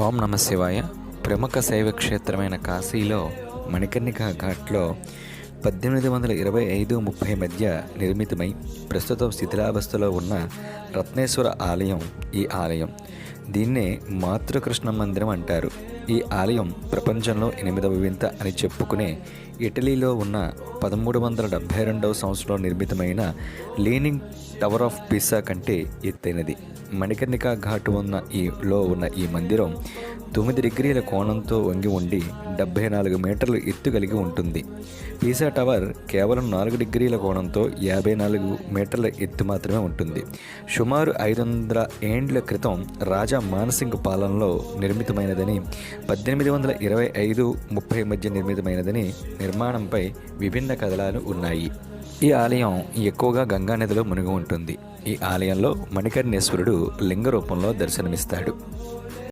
ఓం నమ శివాయ. ప్రముఖ శైవ క్షేత్రమైన కాశీలో మణికర్ణికా ఘాట్లో 1825-30 మధ్య నిర్మితమై ప్రస్తుతం శిథిలావస్థలో ఉన్న రత్నేశ్వర ఆలయం ఈ ఆలయం. దీన్నే మాతృకృష్ణ మందిరం అంటారు. ఈ ఆలయం ప్రపంచంలో 8వ వింత అని చెప్పుకునే ఇటలీలో ఉన్న 1372వ సంవత్సరంలో నిర్మితమైన లీనింగ్ టవర్ ఆఫ్ పిసా కంటే ఎత్తైనది. మణికర్ణికా ఘాటు ఉన్న ఈ మందిరం 9 డిగ్రీల కోణంతో వంగి ఉండి 74 మీటర్లు ఎత్తు కలిగి ఉంటుంది. పీసా టవర్ కేవలం 4 డిగ్రీల కోణంతో 54 మీటర్ల ఎత్తు మాత్రమే ఉంటుంది. సుమారు 500 ఏండ్ల క్రితం రాజా మానసింగ్ పాలనలో నిర్మితమైనదని, 1825-30 మధ్య నిర్మితమైనదని నిర్మాణంపై విభిన్న కథనాలు ఉన్నాయి. ఈ ఆలయం ఎక్కువగా గంగా నదిలో మునిగి ఉంటుంది. ఈ ఆలయంలో మణికర్ణేశ్వరుడు లింగ రూపంలో దర్శనమిస్తాడు.